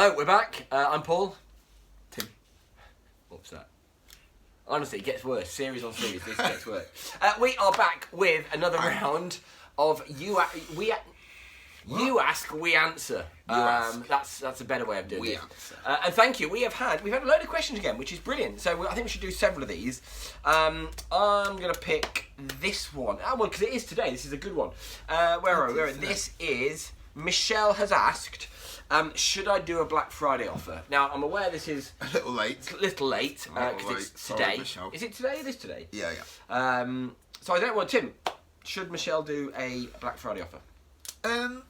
Hello, we're back. I'm Paul. Tim. What's that? Honestly, it gets worse. Series on series, this gets worse. We are back with another round of You Ask, We Answer. That's a better way of doing it. And thank you. We've had a load of questions again, which is brilliant. So I think we should do several of these. I'm going to pick this one. Well, because it is today. This is a good one. Where are we? This is Michelle has asked. Should I do a Black Friday offer? Now, I'm aware this is a little late. It's a little late because it's today. Sorry, is it today? It is today. Yeah. So I don't know, Tim. Should Michelle do a Black Friday offer? I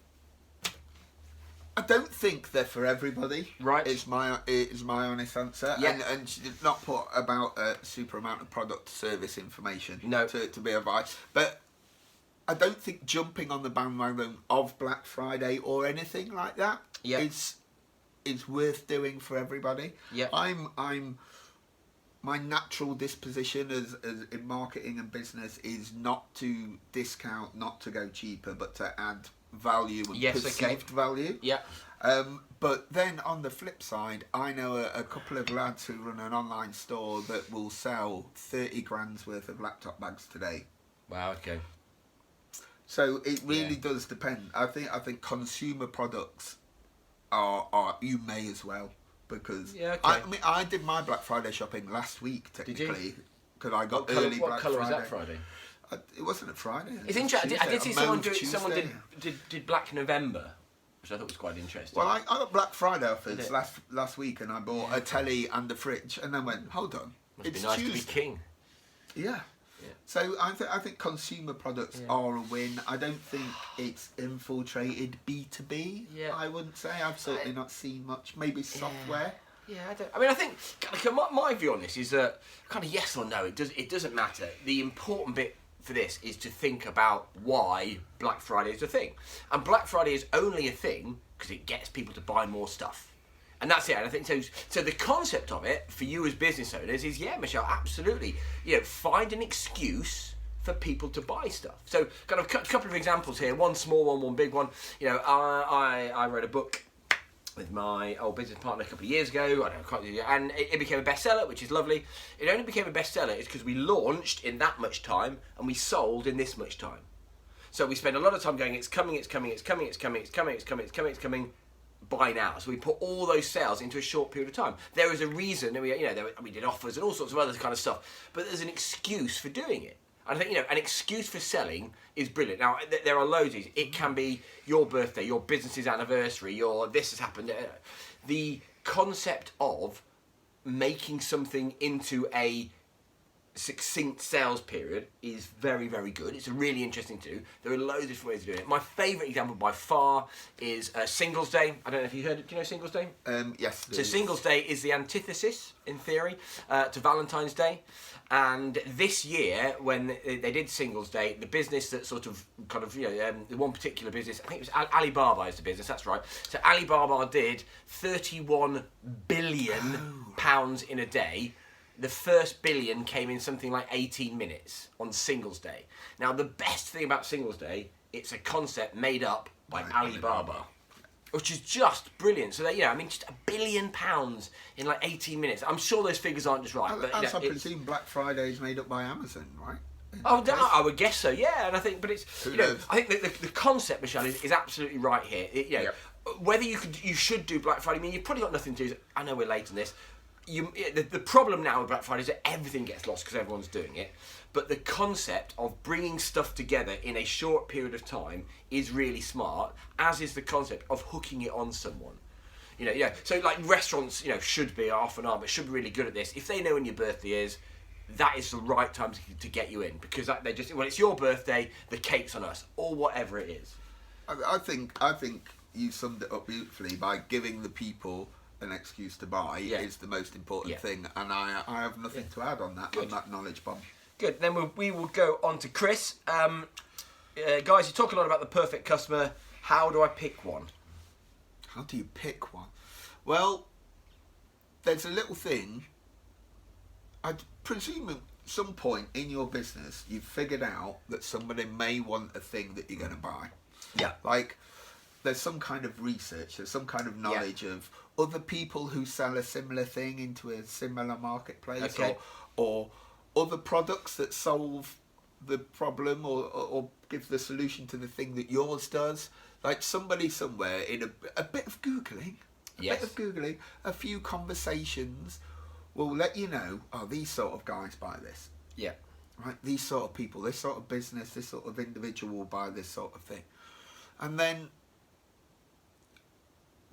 don't think they're for everybody. Right. Is my honest answer. Yeah. And she did not put about a super amount of product service information. No. To be advised, but I don't think jumping on the bandwagon of Black Friday or anything like that is worth doing for everybody. Yeah. I'm my natural disposition as in marketing and business is not to discount, not to go cheaper, but to add value and perceived value. Yeah. But then on the flip side, I know a couple of lads who run an online store that will sell 30 grand's worth of laptop bags today. Wow. Okay. So it really does depend. I think consumer products are you may as well, because I mean I did my Black Friday shopping last week technically because I got early Black Friday. What colour was that Friday? It wasn't a Friday. It's interesting. I did see someone do it. Someone did Black November, which I thought was quite interesting. Well, I got Black Friday offers last week, and I bought a telly and a fridge, and then went, hold on, Must be nice Tuesday. To be king. Yeah. So I think consumer products are a win. I don't think it's infiltrated B2B. Yeah. I wouldn't say. I've certainly not seen much. Maybe software. Yeah, I think my view on this is that kind of yes or no. It doesn't matter. The important bit for this is to think about why Black Friday is a thing, and Black Friday is only a thing because it gets people to buy more stuff. And that's it. And I think so the concept of it for you as business owners is, Michelle, absolutely. Find an excuse for people to buy stuff. So kind of a couple of examples here. One small one, one big one. I wrote a book with my old business partner a couple of years ago. And it became a bestseller, which is lovely. It only became a bestseller because we launched in that much time and we sold in this much time. So we spent a lot of time going, it's coming. Buy now. So we put all those sales into a short period of time. There is a reason, we did offers and all sorts of other kind of stuff, but there's an excuse for doing it. And I think, an excuse for selling is brilliant. Now, there are loads of these. It can be your birthday, your business's anniversary, this has happened. The concept of making something into a succinct sales period is very, very good. It's a really interesting to do. There are loads of different ways of doing it. My favourite example by far is Singles Day. I don't know if you heard it. Do you know Singles Day? Yes. So Singles Day is the antithesis, in theory, to Valentine's Day. And this year, when they did Singles Day, the business that the one particular business, I think it was Alibaba is the business, that's right. So Alibaba did £31 billion in a day. The first billion came in something like 18 minutes on Singles Day. Now, the best thing about Singles Day, it's a concept made up by Alibaba, which is just brilliant. So, just £1 billion in like 18 minutes. I'm sure those figures aren't just right. But, I presume Black Friday is made up by Amazon, right? I would guess so, yeah. And I think, but it's, I think the concept, Michelle, is absolutely right here. Whether you should do Black Friday, you've probably got nothing to do. I know we're late on this. The problem now with Black Friday is that everything gets lost because everyone's doing it. But the concept of bringing stuff together in a short period of time is really smart, as is the concept of hooking it on someone. So like restaurants, should be often are, but should be really good at this. If they know when your birthday is, that is the right time to get you in, because it's your birthday, the cake's on us, or whatever it is. I think you summed it up beautifully by giving the people an excuse to buy is the most important thing, and I have nothing to add on that knowledge bomb. Good. Then we will go on to Chris. Guys, you talk a lot about the perfect customer. How do I pick one? How do you pick one? Well, there's a little thing. I presume at some point in your business you've figured out that somebody may want a thing that you're going to buy. Yeah. Like, there's some kind of research, there's some kind of knowledge of other people who sell a similar thing into a similar marketplace, Okay. or other products that solve the problem or give the solution to the thing that yours does. Like somebody somewhere in a bit of Googling, a few conversations will let you know, oh, these sort of guys buy this. Yeah. Right, these sort of people, this sort of business, this sort of individual will buy this sort of thing. And then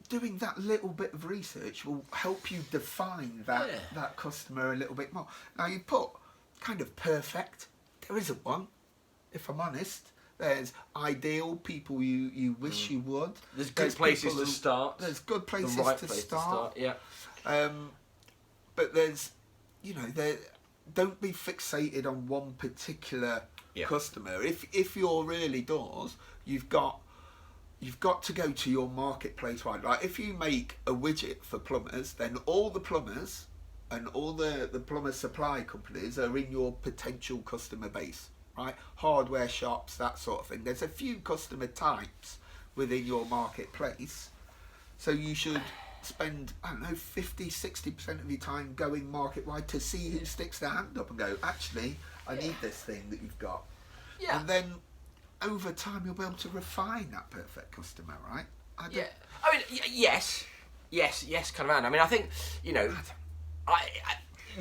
doing that little bit of research will help you define that customer a little bit more. Now you put kind of perfect. There isn't one, if I'm honest. There's ideal, people you wish you would. There's good places to start. There's good places the right to place start. Yeah. But there's, don't be fixated on one particular customer. If you're really doors, you've got to go to your marketplace wide. Like if you make a widget for plumbers, then all the plumbers and all the plumber supply companies are in your potential customer base, right? Hardware shops, that sort of thing. There's a few customer types within your marketplace, so you should spend, I don't know, 50-60% of your time going market wide to see who sticks their hand up and go, actually, I need this thing that you've got. And then over time you'll be able to refine that perfect customer, right? I mean, yes, kind of. And I mean, I think,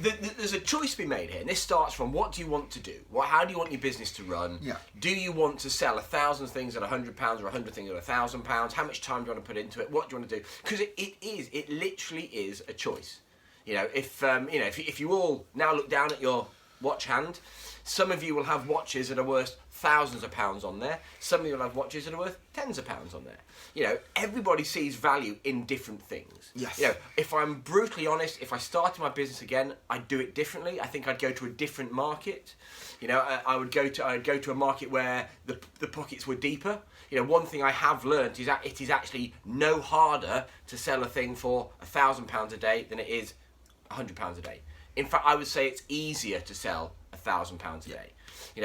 there's a choice to be made here, and this starts from what do you want to do? How do you want your business to run? Yeah. Do you want to sell 1,000 things at £100 or 100 things at £1,000? How much time do you want to put into it? What do you want to do? Because it literally is a choice. If you all now look down at your watch hand, some of you will have watches that are worth thousands of pounds on there. Some of you will have watches that are worth tens of pounds on there. Everybody sees value in different things. Yes. If I'm brutally honest, if I started my business again, I'd do it differently. I think I'd go to a different market. I would go to a market where the pockets were deeper. One thing I have learned is that it is actually no harder to sell a thing for £1,000 a day than it is £100 a day. In fact, I would say it's easier to sell £1,000 a day.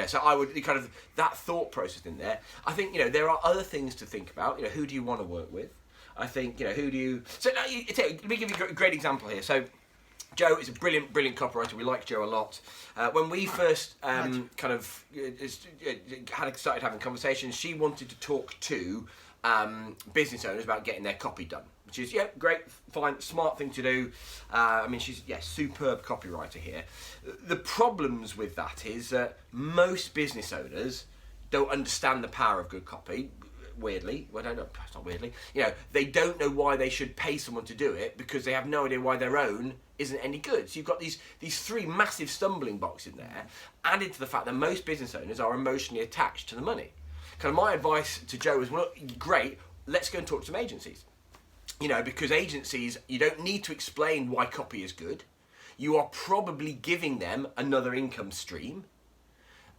So I would kind of that thought process in there. I think there are other things to think about. Who do you want to work with? I think who do you. So let me give you a great example here. So Joe is a brilliant copywriter. We like Joe a lot. When we first started having conversations, she wanted to talk to business owners about getting their copy done. Which is, great, fine, smart thing to do. She's, superb copywriter here. The problems with that is that most business owners don't understand the power of good copy, weirdly. Well, it's not weirdly. They don't know why they should pay someone to do it because they have no idea why their own isn't any good. So you've got these three massive stumbling blocks in there, added to the fact that most business owners are emotionally attached to the money. Kind of my advice to Joe is, well, look, great, let's go and talk to some agencies. Because agencies, you don't need to explain why copy is good. You are probably giving them another income stream.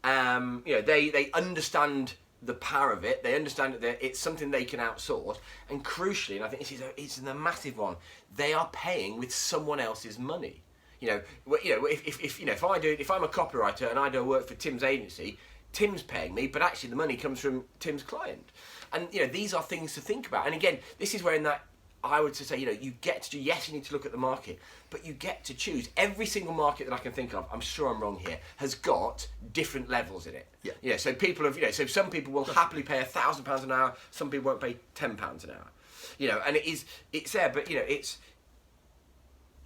They understand the power of it. They understand that it's something they can outsource. And crucially, and I think it's a massive one, they are paying with someone else's money. If I'm a copywriter and I do work for Tim's agency, Tim's paying me, but actually the money comes from Tim's client. And these are things to think about. And again, this is where in that I would say, you get to do, yes, you need to look at the market, but you get to choose. Every single market that I can think of, I'm sure I'm wrong here, has got different levels in it. Yeah. So people have, so some people will happily pay £1,000 an hour, some people won't pay £10 an hour. And it's there, but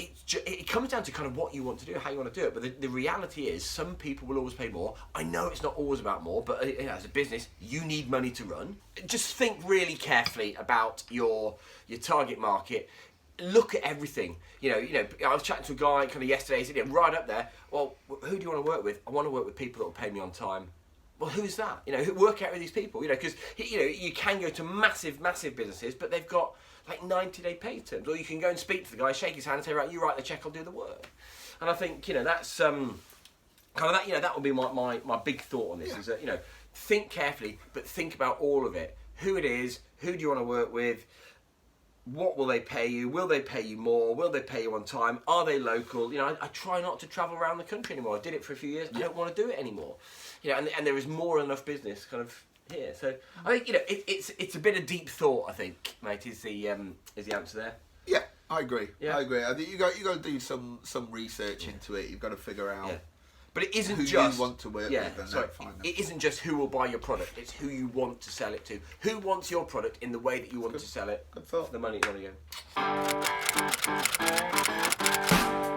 it comes down to kind of what you want to do, how you want to do it. But the reality is, some people will always pay more. I know it's not always about more, but as a business, you need money to run. Just think really carefully about your target market. Look at everything. I was chatting to a guy kind of yesterday. He said, right up there. Well, who do you want to work with? I want to work with people that will pay me on time. Well, who's that? Work out with these people. Because you can go to massive businesses, but they've got like 90-day pay terms, or you can go and speak to the guy, shake his hand, and say, right, you write the check, I'll do the work. And I think that's kind of that. That would be my big thought on this. Is that think carefully, but think about all of it. Who it is, who do you want to work with? What will they pay you? Will they pay you more? Will they pay you on time? Are they local? I try not to travel around the country anymore. I did it for a few years. I don't want to do it anymore. And there is more than enough business kind of here. So I think it's a bit of deep thought. I think, mate, is the answer there. Yeah, I agree. Yeah. I agree. I think you got to do some research into it. You've got to figure out. Yeah. But it isn't who just you want to work with. And it isn't just who will buy your product. It's who you want to sell it to. Who wants your product in the way that you want to sell it? Good thought. For the money you want to get.